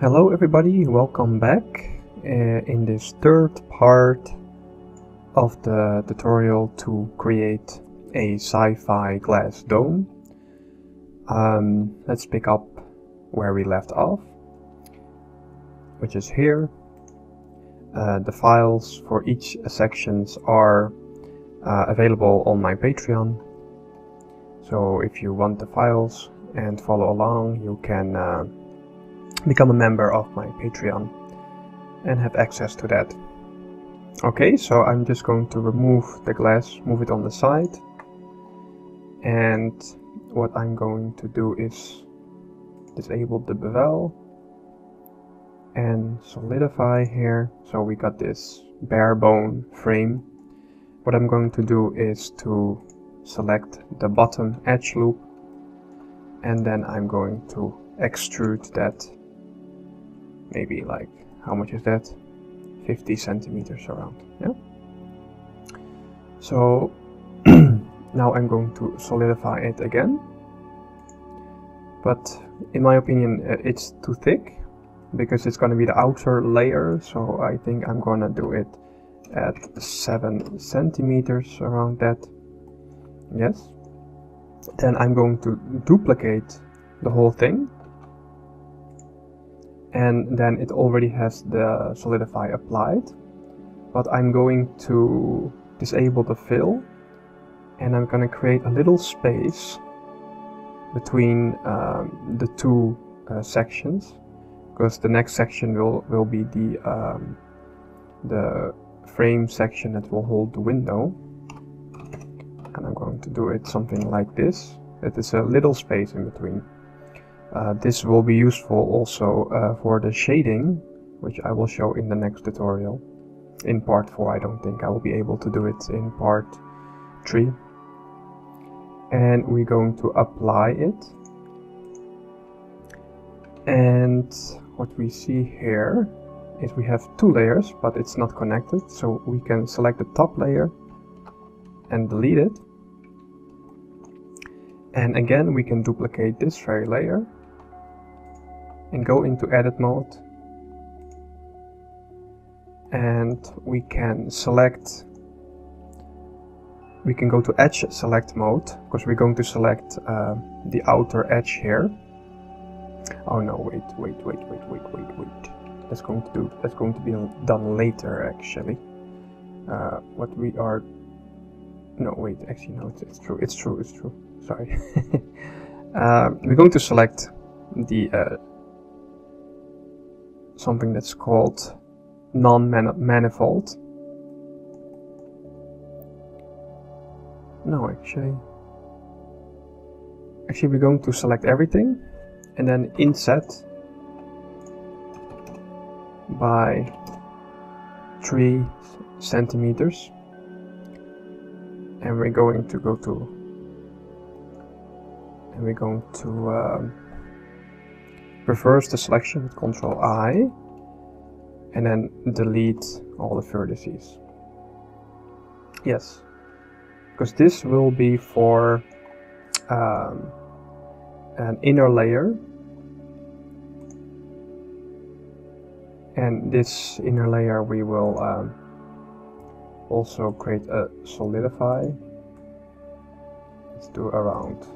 Hello everybody, welcome back in this third part of the tutorial to create a sci-fi glass dome. Let's pick up where we left off, which is here. The files for each sections are available on my Patreon, so if you want the files and follow along, you can become a member of my Patreon and have access to that. Okay, so I'm just going to remove the glass, move it on the side, and what I'm going to do is disable the bevel and solidify here. So we got this bare bone frame. What I'm going to do is to select the bottom edge loop, and then I'm going to extrude that. Maybe like, how much is that? 50 centimeters around, yeah? So now I'm going to solidify it again. But in my opinion, it's too thick because it's going to be the outer layer. So I think I'm going to do it at 7 centimeters around that. Yes. Then I'm going to duplicate the whole thing. And then it already has the solidify applied, but I'm going to disable the fill, and I'm going to create a little space between the two sections, because the next section will be the frame section that will hold the window, and I'm going to do it something like this. It is a little space in between. This will be useful also for the shading, which I will show in the next tutorial. In part 4, I don't think I will be able to do it in part 3. And we're going to apply it. And what we see here is we have two layers, but it's not connected. So we can select the top layer and delete it. And again, we can duplicate this very layer and go into edit mode, and we can go to edge select mode, because we're going to select the outer edge here. Oh no, wait. That's going to be done later actually. It's true. Sorry. We're going to select the something that's called non-manifold. No, actually we're going to select everything and then inset by 3 centimeters, and we're going to reverse the selection with Ctrl I, and then delete all the vertices. Yes, because this will be for an inner layer, and this inner layer we will also create a solidify. Let's do around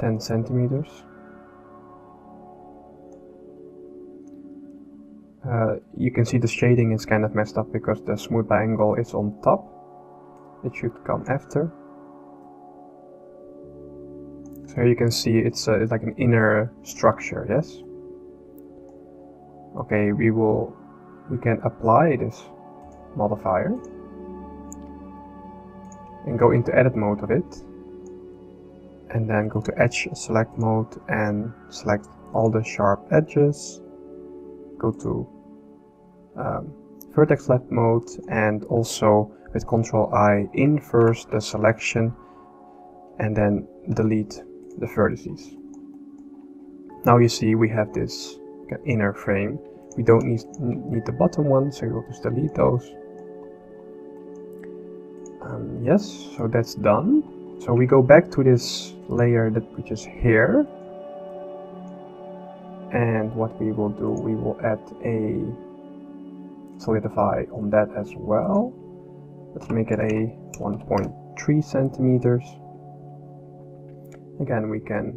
10 centimeters. You can see the shading is kind of messed up because the smooth by angle is on top. It should come after. So here you can see it's like an inner structure, yes? Okay, we can apply this modifier and go into edit mode of it, and then go to edge select mode and select all the sharp edges. Go to vertex select mode, and also with Ctrl I inverse the selection and then delete the vertices. Now you see we have this inner frame. We don't need the bottom one, so we'll just delete those. Yes, so that's done. So we go back to this layer which is here, And what we will do, we will add a solidify on that as well. Let's make it a 1.3 centimeters. Again, we can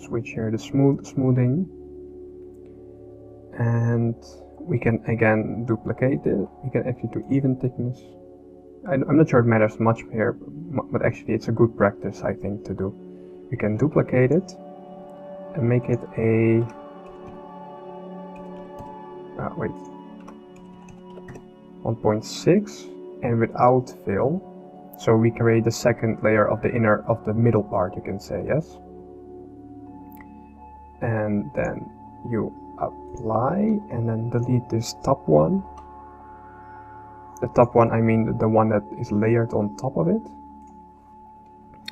switch here to smoothing, and we can again duplicate it. We can actually do even thickness. I'm not sure it matters much here, but actually it's a good practice, I think, to do. We can duplicate it and make it a 1.6 and without fill. So we create the second layer of the middle part, you can say, yes. And then you apply and then delete this top one. The top one, I mean the one that is layered on top of it.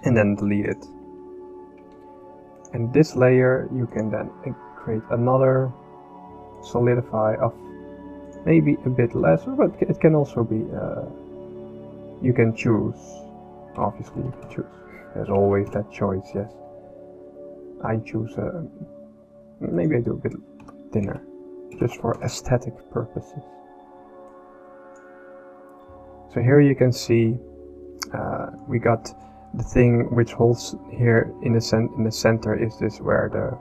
And then delete it. And this layer you can then create another solidify of maybe a bit less, but it can also be, you can choose. Obviously you can choose. There's always that choice, yes. I choose, maybe I do a bit thinner, just for aesthetic purposes. So here you can see we got the thing which holds here in the center is this where the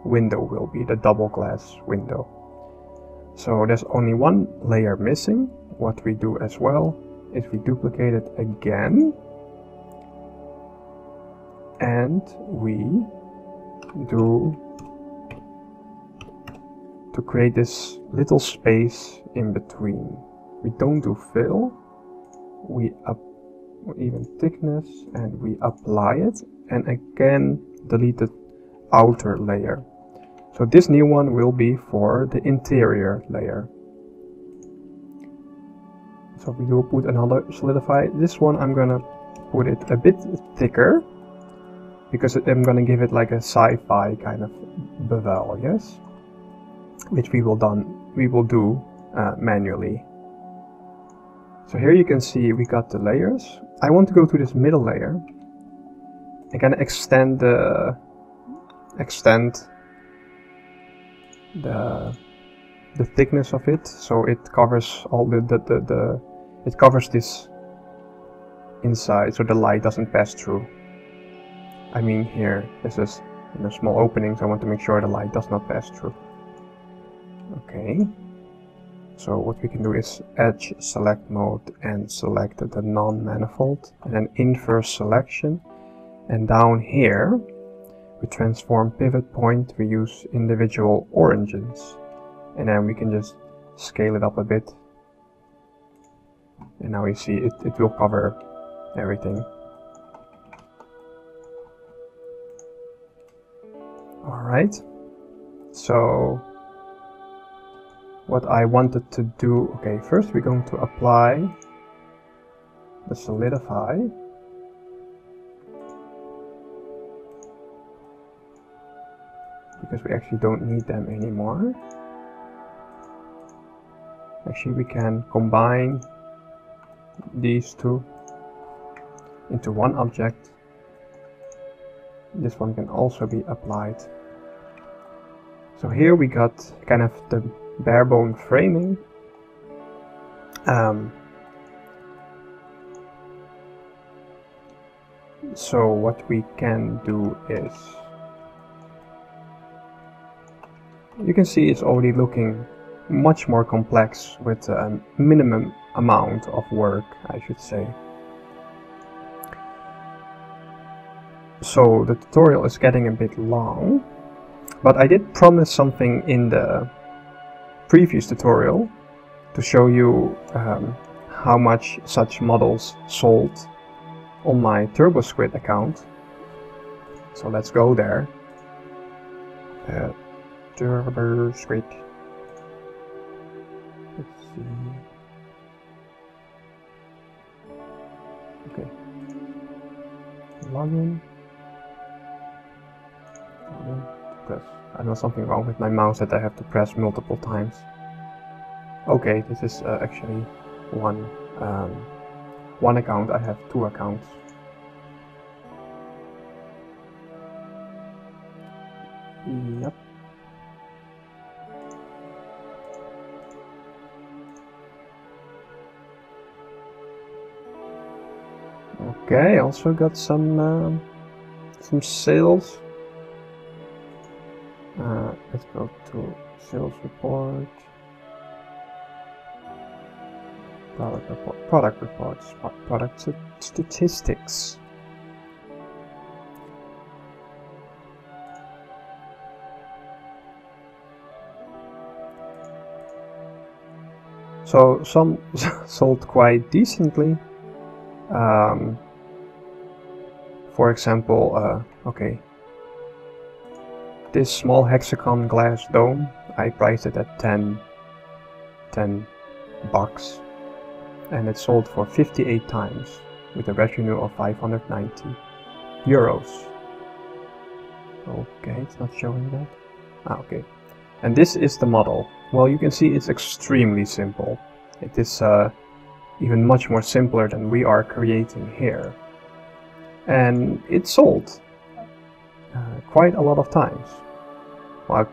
window will be, the double glass window. So there's only one layer missing. What we do as well is we duplicate it again and we do to create this little space in between. We don't do fill, we even thickness, and we apply it and again delete the outer layer. So this new one will be for the interior layer. So we will put another solidify. This one I'm gonna put it a bit thicker because I'm gonna give it like a sci-fi kind of bevel, yes, which we will do manually. So here you can see we got the layers. I want to go to this middle layer and kind of extend the thickness of it, so it covers all it covers this inside, so the light doesn't pass through. I mean, here this is a small opening, so I want to make sure the light does not pass through. Okay, so what we can do is edge select mode and select the non-manifold, and then inverse selection, and down here we transform pivot point, we use individual origins, and then we can just scale it up a bit, and now you see it will cover everything. Alright, so what I wanted to do, okay, first we're going to apply the solidify. Because we actually don't need them anymore. Actually, we can combine these two into one object. This one can also be applied. So here we got kind of the bare bone framing. So what we can do is, you can see it's already looking much more complex with a minimum amount of work, I should say. So the tutorial is getting a bit long, but I did promise something in the previous tutorial to show you how much such models sold on my TurboSquid account. So let's go there. TurboSquid. Let's see. Okay. Login. Press. I know something wrong with my mouse that I have to press multiple times. Okay, this is actually one account. I have two accounts. Yep. Okay, also got some sales. Let's go to sales report. Product reports, product statistics. So some sold quite decently. For example, okay, this small hexagon glass dome, I priced it at 10 bucks, and it sold for 58 times with a revenue of 590 euros. Okay, it's not showing that. Okay. And this is the model. Well, you can see it's extremely simple. It is even much more simpler than we are creating here. And it sold quite a lot of times. Like,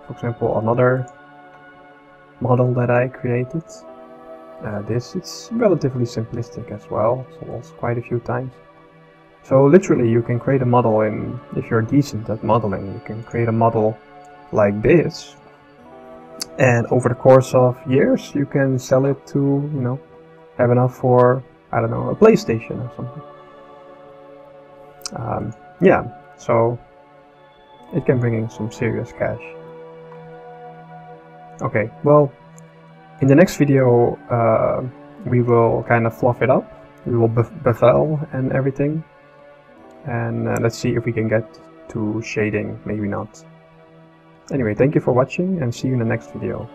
for example, another model that I created. It's relatively simplistic as well, sold quite a few times. So literally you can create a model if you're decent at modeling, you can create a model like this, and over the course of years you can sell it to, you know, have enough for, I don't know, a PlayStation or something. Yeah, so it can bring in some serious cash. Okay, well, in the next video we will kind of fluff it up. We will bevel and everything, and let's see if we can get to shading, maybe not. Anyway, thank you for watching and see you in the next video.